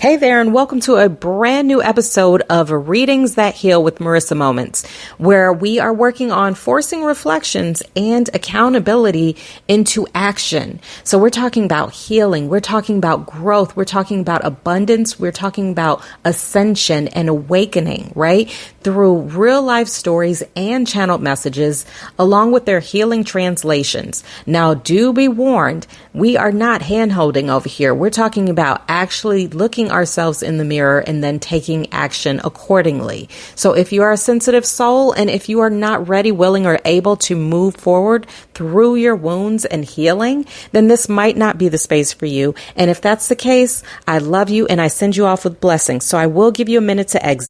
Hey there, and welcome to a brand new episode of Readings That Heal with Marissa Moments, where we are working on forcing reflections and accountability into action. So we're talking about healing, we're talking about growth, we're talking about abundance, we're talking about ascension and awakening, right? Through real life stories and channeled messages, along with their healing translations. Now, do be warned, we are not hand-holding over here. We're talking about actually looking ourselves in the mirror and then taking action accordingly. So if you are a sensitive soul and if you are not ready, willing, or able to move forward through your wounds and healing, then this might not be the space for you. And if that's the case, I love you and I send you off with blessings. So I will give you a minute to exit.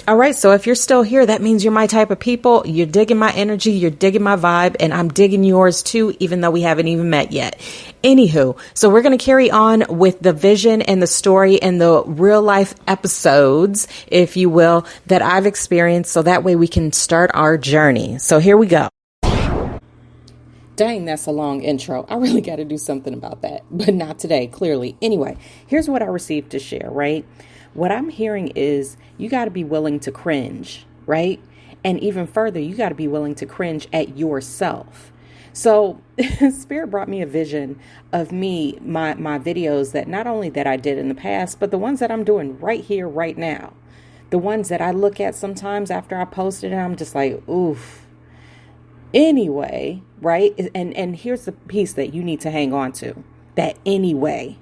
All right, so if you're still here, that means you're my type of people. You're digging my energy, you're digging my vibe, and I'm digging yours too, even though we haven't even met yet. Anywho, so we're going to carry on with the vision and the story and the real life episodes, if you will, that I've experienced, so that way we can start our journey. So here we go. Dang, that's a long intro. I really got to do something about that, but not today, clearly. Anyway, here's what I received to share, right? What I'm hearing is you got to be willing to cringe, right? And even further, you got to be willing to cringe at yourself. So Spirit brought me a vision of me, my videos that not only that I did in the past, but the ones that I'm doing right here, right now. The ones that I look at sometimes after I posted and I'm just like, oof. Anyway, right? And here's the piece that you need to hang on to. That anyway,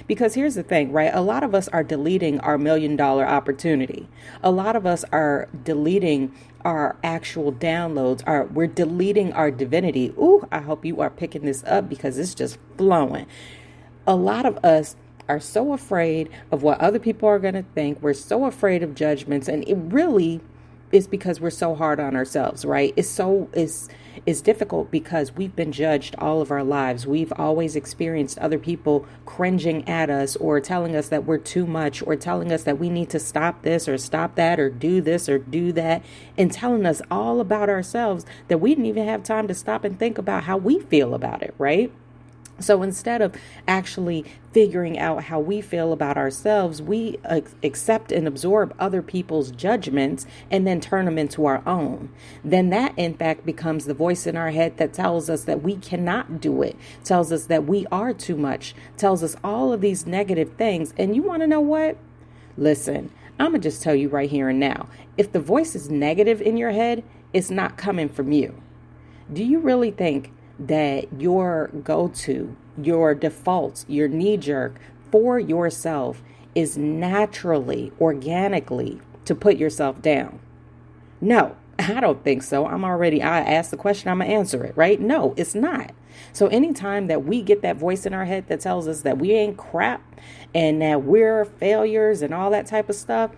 because here's the thing, right? A lot of us are deleting our $1 million opportunity. A lot of us are deleting our actual downloads. We're deleting our divinity. Ooh, I hope you are picking this up because it's just flowing. A lot of us are so afraid of what other people are going to think. We're so afraid of judgments, and it really is because we're so hard on ourselves, right? It's difficult because we've been judged all of our lives. We've always experienced other people cringing at us or telling us that we're too much or telling us that we need to stop this or stop that or do this or do that, and telling us all about ourselves that we didn't even have time to stop and think about how we feel about it, right? So instead of actually figuring out how we feel about ourselves, we accept and absorb other people's judgments and then turn them into our own. Then that, in fact, becomes the voice in our head that tells us that we cannot do it, tells us that we are too much, tells us all of these negative things. And you want to know what? Listen, I'm going to just tell you right here and now. If the voice is negative in your head, it's not coming from you. Do you really think that your go-to, your default, your knee-jerk for yourself is naturally, organically to put yourself down? No, I don't think so. I asked the question, I'm going to answer it, right? No, it's not. So anytime that we get that voice in our head that tells us that we ain't crap and that we're failures and all that type of stuff,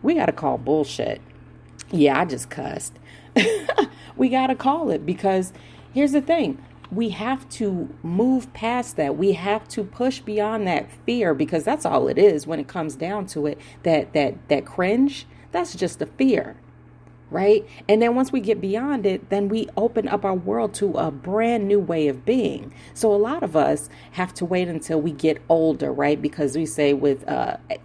we got to call bullshit. Yeah, I just cussed. We got to call it, because here's the thing. We have to move past that. We have to push beyond that fear, because that's all it is when it comes down to it. That cringe, that's just a fear, right? And then once we get beyond it, then we open up our world to a brand new way of being. So a lot of us have to wait until we get older, right? Because we say with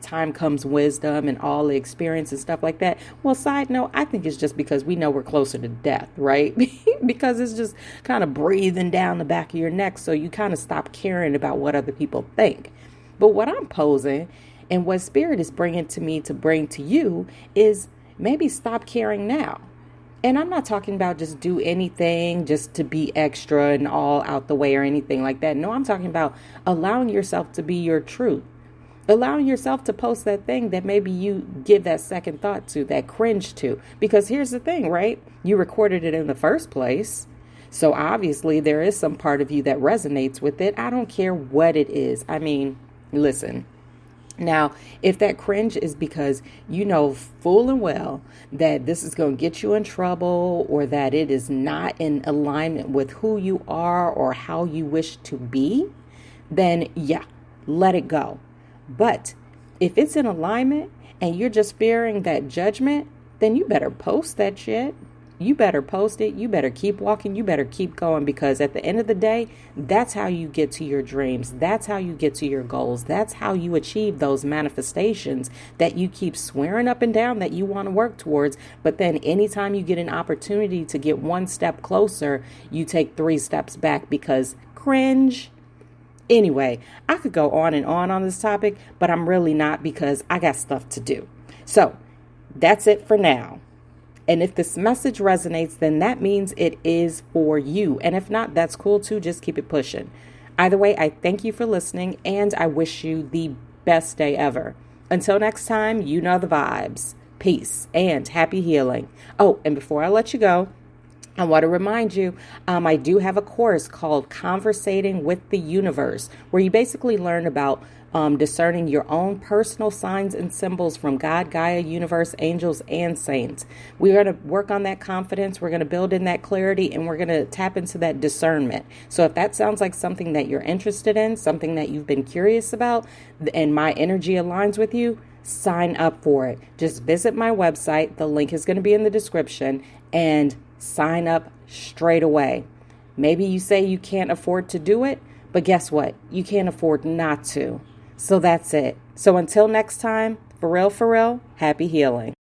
time comes wisdom and all the experience and stuff like that. Well, side note, I think it's just because we know we're closer to death, right? Because it's just kind of breathing down the back of your neck. So you kind of stop caring about what other people think. But what I'm posing and what Spirit is bringing to me to bring to you is maybe stop caring now. And I'm not talking about just do anything just to be extra and all out the way or anything like that. No, I'm talking about allowing yourself to be your truth. Allowing yourself to post that thing that maybe you give that second thought to, that cringe to. Because here's the thing, right? You recorded it in the first place. So obviously there is some part of you that resonates with it. I don't care what it is. I mean, listen. Now, if that cringe is because you know full and well that this is going to get you in trouble, or that it is not in alignment with who you are or how you wish to be, then yeah, let it go. But if it's in alignment and you're just fearing that judgment, then you better post that shit. you better post it. You better keep walking. You better keep going, because at the end of the day, that's how you get to your dreams. That's how you get to your goals. That's how you achieve those manifestations that you keep swearing up and down that you want to work towards. But then anytime you get an opportunity to get one step closer, you take 3 steps back because cringe. Anyway, I could go on and on this topic, but I'm really not, because I got stuff to do. So that's it for now. And if this message resonates, then that means it is for you. And if not, that's cool too. Just keep it pushing. Either way, I thank you for listening, and I wish you the best day ever. Until next time, you know the vibes. Peace and happy healing. Oh, and before I let you go, I want to remind you, I do have a course called Conversating with the Universe, where you basically learn about discerning your own personal signs and symbols from God, Gaia, universe, angels, and saints. We're going to work on that confidence. We're going to build in that clarity, and we're going to tap into that discernment. So if that sounds like something that you're interested in, something that you've been curious about, and my energy aligns with you, sign up for it. Just visit my website. The link is going to be in the description, and sign up straight away. Maybe you say you can't afford to do it, but guess what? You can't afford not to. So that's it. So until next time, for real, happy healing.